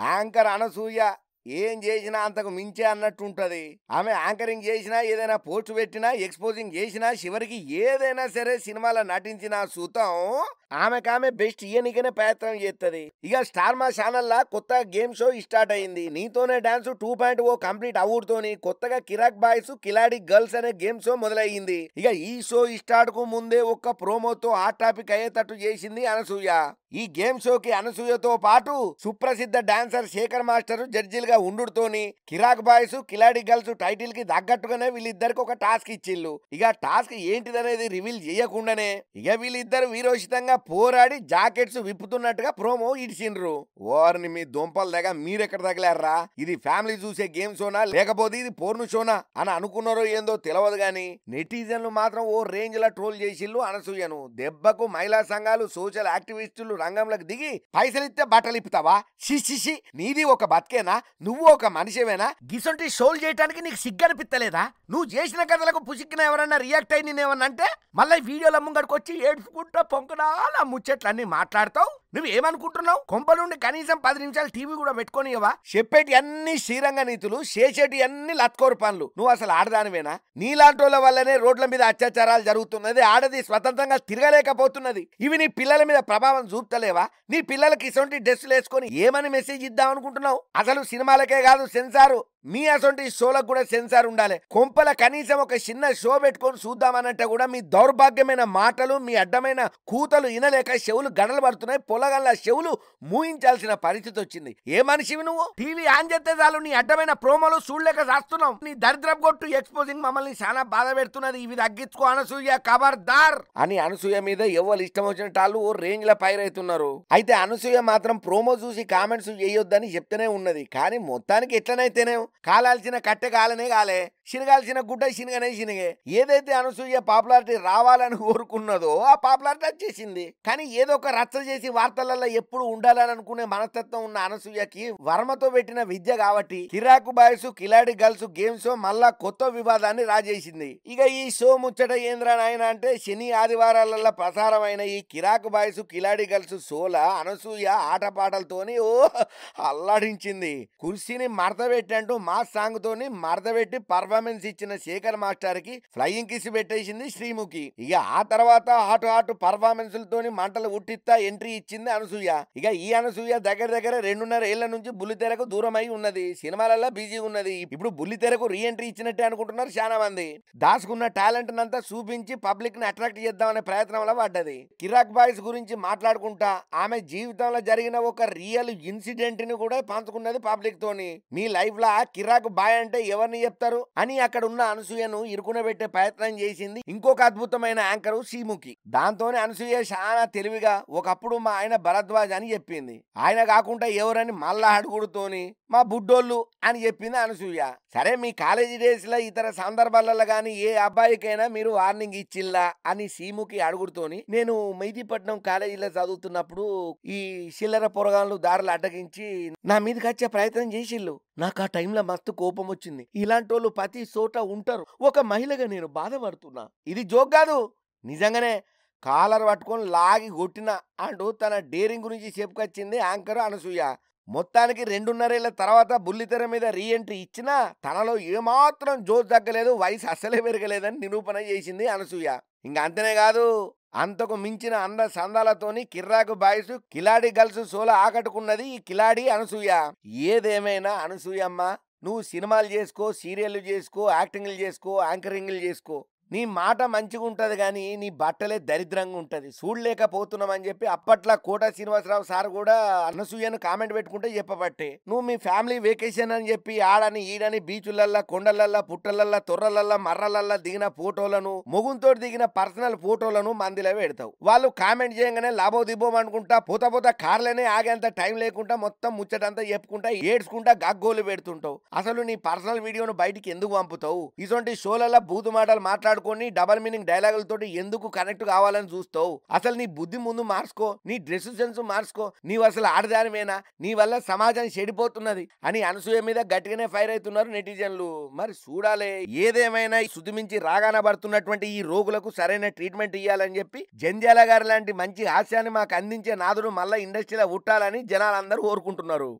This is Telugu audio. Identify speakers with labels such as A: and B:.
A: యాంకర్ అనసూయ ఏం చేసినా అంతకు మించే అన్నట్టుంటది. ఆమె యాంకరింగ్ చేసినా, ఏదైనా పోస్ట్ పెట్టినా, ఎక్స్పోజింగ్ చేసినా, చివరికి ఏదైనా సరే సినిమాలో నటించిన సుతం ఆమె బెస్ట్ ఇయనికనే ప్రయత్నం చేస్తుంది. ఇక స్టార్ మా ఛానల్ కొత్త గేమ్ షో స్టార్ట్ అయింది. నీతోనే డాన్స్ 2.0 కంప్లీట్ అవుతోని కొత్తగా కిరాక్ బాయ్స్ కిలాడి గర్ల్స్ అనే గేమ్ షో మొదలయ్యింది. ఇక ఈ షో స్టార్ట్ కు ముందే ఒక్క ప్రోమోతో హాట్ టాపిక్ అయ్యేటట్టు చేసింది అనసూయ. ఈ గేమ్ షోకి అనసూయతో పాటు సుప్రసిద్ధ డాన్సర్ శేఖర్ మాస్టర్ జడ్జిలుగా ఉండుతోని కిరాక్ బాయ్స్ కిలాడి గర్ల్స్ టైటిల్ కి తగ్గట్టుగానే వీళ్ళిద్దరికి ఒక టాస్క్ ఇచ్చిళ్ళు. ఇక టాస్క్ ఏంటిదనేది రివీల్ చేయకుండానే ఇక వీళ్ళిద్దరు వీరోచితంగా పోరాడి జాకెట్స్ విప్పుతున్నట్టుగా ప్రోమో ఇడిచిండ్రు. ఓర్ని మీ దొంపల దగ్గర మీరెక్కడ తగిలారా? ఇది ఫ్యామిలీ చూసే గేమ్ షోనా లేకపోతే ఇది పోర్ను షోనా అని అనుకున్నారో ఏందో తెలియదు గాని నెటిజన్లు మాత్రం ఓ రేంజ్ లా ట్రోల్ చేసిళ్ళు అనసూయను. దెబ్బకు మహిళా సంఘాలు సోషల్ యాక్టివిస్టులు రంగంలోకి దిగి పైసలిస్తే బట్టలు ఇప్పుతావా? షిషిషి, నీది ఒక బతికేనా? నువ్వు ఒక మనిషివేనా? గిసొంటి షోలు చేయడానికి నీకు సిగ్గనిపిత్తలేదా? నువ్వు చేసిన కథలకు పుసిక్కిన ఎవరన్నా రియాక్ట్ అయి నేనేమన్నా అంటే మళ్ళీ వీడియోల ముంగడికి వచ్చి ఏడ్చుకుంటా పొంకనాలా ముచ్చట్లన్నీ మాట్లాడతావు. నువ్వు ఏమనుకుంటున్నావు? కొంప నుండి కనీసం 10 నిమిషాలు టీవీ కూడా పెట్టుకోనివా? చెప్పేటి అన్ని శ్రీరంగ నీతులు, చేసేటి అన్ని లత్కోరు పనులు. నువ్వు అసలు ఆడదానివేనా? నీలాంటోళ్ళ వల్లనే రోడ్ల మీద అత్యాచారాలు జరుగుతున్నది. ఆడది స్వతంత్రంగా తిరగలేకపోతున్నది. ఇవి నీ పిల్లల మీద ప్రభావం చూపుతలేవా? నీ పిల్లలకి ఇసొంటి డ్రెస్సులు వేసుకొని ఏమని మెసేజ్ ఇద్దాం అనుకుంటున్నావు? అసలు సినిమాలకే కాదు సెన్సారు, మీ అసొంటి షోలకు కూడా సెన్సార్ ఉండాలి. కొంపల కనీసం ఒక చిన్న షో పెట్టుకొని చూద్దామనంటే కూడా మీ దౌర్భాగ్యమైన మాటలు, మీ అడ్డమైన కూతలు వినలేక చెవులు గడలు పడుతున్నాయి. పొలగల్ల చెవులు మూయించాల్సిన పరిస్థితి వచ్చింది. ఏ మనిషివి నువ్వు? టీవీ ఆన్ చేస్తే చాలు నీ అడ్డమైన ప్రోమోలు చూడలేక చేస్తున్నావు. నీ దరిద్రపు కొట్టు ఎక్స్పోజింగ్ మమ్మల్ని చాలా బాధ పెడుతున్నది. ఇవి తగ్గించుకో అనసూయ, ఖబర్దార్ అని అనసూయ మీద ఎవరు ఇష్టం వచ్చినట్టు వాళ్ళు ఓ రేంజ్ ల పైరైతున్నారు. అయితే అనసూయ మాత్రం ప్రోమో చూసి కామెంట్స్ చేయొద్దని చెప్తూనే ఉన్నది. కానీ మొత్తానికి ఎట్లనైతేనే కాలాల్సిన కట్టె కాలనే కాలే, శినగాల్సిన గుడ్డ శినగనే శినగే. ఏదైతే అనసూయ పాపులారిటీ రావాలని కోరుకున్నదో ఆ పాపులారిటీ వచ్చేసింది. కానీ ఏదో ఒక రచ్చ చేసి వార్తలలో ఎప్పుడు ఉండాలని అనుకునే మనస్తత్వం ఉన్న అనసూయకి వర్మతో పెట్టిన విద్య కాబట్టి కిరాకు బాయ్స్ కిలాడి గర్ల్స్ గేమ్ షో మళ్ళా కొత్త వివాదాన్ని రాజేసింది. ఇక ఈ షో ముచ్చట ఏంద్రా నాయన అంటే శని ఆదివారాలలో ప్రసారమైన ఈ కిరాకు బాయ్స్ కిలాడి గర్ల్స్ షోల అనసూయ ఆటపాటలతోని ఓ అల్లాడించింది. కుర్చీని మడత పెట్టంటూ మాస్ సాంగ్ తోని మడత పెట్టి పర్ఫార్మెన్స్ ఇచ్చిన శేఖర్ మాస్టర్ కి ఫ్లయింగ్ కిస్ పెట్టేసింది శ్రీముఖి. ఇక ఆ తర్వాత హాట్ పర్ఫార్మెన్స్ తోని మంటలు ఉట్టిస్తా ఎంట్రీ ఇచ్చింది అనసూయ. ఇక ఈ అనసూయ దగ్గర 2.5 ఏళ్ల నుంచి బుల్లితెరకు దూరం అయి ఉన్నది. సినిమాలలో బిజీ ఉన్నది. ఇప్పుడు బుల్లితెరకు రీ ఎంట్రీ ఇచ్చినట్టే అనుకుంటున్నారు చాలా మంది. దాసుకున్న టాలెంట్ నంతా చూపించి పబ్లిక్ ని అట్రాక్ట్ చేద్దామనే ప్రయత్నంలో పడ్డది. కిరాక్ బాయ్స్ గురించి మాట్లాడుకుంటా ఆమె జీవితంలో జరిగిన ఒక రియల్ ఇన్సిడెంట్ ని కూడా పంచుకున్నది పబ్లిక్ తోని. మీ లైఫ్ లా కిరాక్ బాయ్ అంటే ఎవరిని చెప్తారు అని అక్కడ ఉన్న అనసూయను ఇరుకునబెట్టే ప్రయత్నం చేసింది ఇంకొక అద్భుతమైన యాంకర్ శ్రీముఖి. దాంతోనే అనసూయ చాలా తెలివిగా ఒకప్పుడు మా ఆయన భరద్వాజ్ అని చెప్పింది. ఆయన కాకుండా ఎవరని మళ్ళా అడుగుడుతోని మా బుడ్డోళ్ళు అని చెప్పింది అనసూయ. సరే మీ కాలేజీ డేస్ లో ఇతర సందర్భాలలో గానీ ఏ అబ్బాయికైనా మీరు వార్నింగ్ ఇచ్చిల్లా అని శ్రీముఖి అడుగుడుతోని నేను మెహదీపట్నం కాలేజీలో చదువుతున్నప్పుడు ఈ చిల్లర పొరగాళ్ళు దారులు అడ్డగించి నా మీదకి వచ్చే ప్రయత్నం చేసిళ్ళు. నాకు ఆ టైంలో మస్తు కోపం వచ్చింది. ఇలాంటి వాళ్ళు ప్రతి చోట ఉంటారు. ఒక మహిళగా నేను బాధపడుతున్నా. ఇది జోక్ కాదు, నిజంగానే కాలర్ పట్టుకొని లాగి కొట్టిన అంటూ తన డేరింగ్ గురించి చెప్పుకొచ్చింది యాంకర్ అనసూయ. మొత్తానికి 2.5 ఏళ్ల తర్వాత బుల్లితెర మీద రీ ఎంట్రీ ఇచ్చినా తనలో ఏమాత్రం జోష్ తగ్గలేదు, వయసు అస్సలే పెరగలేదని నిరూపణ చేసింది అనసూయ. ఇంకా అంతనే కాదు, అంతకు మించిన అంద సందాలతోని కిర్రాకు బాయ్స్ కిలాడి గర్ల్స్ షోలో ఆకట్టుకున్నది ఈ కిలాడి అనసూయ. ఏదేమైనా అనసూయమ్మ, నువ్వు సినిమాలు చేసుకో, సీరియళ్లు చేసుకో, యాక్టింగ్లు చేసుకో, యాంకరింగ్లు చేసుకో, నీ మాట మంచిగా ఉంటది కానీ నీ బట్టలే దరిద్రంగా ఉంటది. చూడలేకపోతున్నామని చెప్పి అప్పట్లో కోట శ్రీనివాసరావు సార్ కూడా అనసూయను కామెంట్ పెట్టుకుంటే చెప్పబట్టే నువ్వు మీ ఫ్యామిలీ వెకేషన్ అని చెప్పి ఆడని ఈడని బీచులల్లా కొండలల్లా పుట్టలల్లా తొర్రలల్లా మర్రలల్లా దిగిన ఫోటోలను మొగుంతో దిగిన పర్సనల్ ఫోటోలను మందిలో పెడతావు. వాళ్ళు కామెంట్ చేయగానే లాభో దిబ్బోం అనుకుంటా పోతా కార్లనే ఆగేంత టైం లేకుండా మొత్తం ముచ్చటంతా చెప్పుకుంటా ఏడ్చుకుంటా గగ్గోలు పెడుతుంటావు. అసలు నీ పర్సనల్ వీడియోను బయటికి ఎందుకు పంపుతావు? ఇటువంటి షోలల్లో బూతు మాటలు మాట్లాడు డబల్ మీనింగ్ డైలాగులతో ఎందుకు కనెక్ట్ కావాలని చూస్తావు? అసలు నీ బుద్ధి ముందు మార్చుకో, నీ డ్రెస్ సెన్స్ మార్చుకో. నీవు అసలు ఆడదానివేనా? నీ వల్ల సమాజం చెడిపోతున్నది అని అనసూయ మీద గట్టిగానే ఫైర్ అవుతున్నారు నెటిజన్లు. మరి చూడాలే. ఏదేమైనా శుద్ధిమించి రాగాన పడుతున్నటువంటి ఈ రోగులకు సరైన ట్రీట్మెంట్ ఇవ్వాలని చెప్పి జంధ్యాల గారి లాంటి మంచి హాస్యాన్ని మాకు అందించే నాదుడు మళ్ళా ఇండస్ట్రీలో ఉట్టాలని జనాలందరూ కోరుకుంటున్నారు.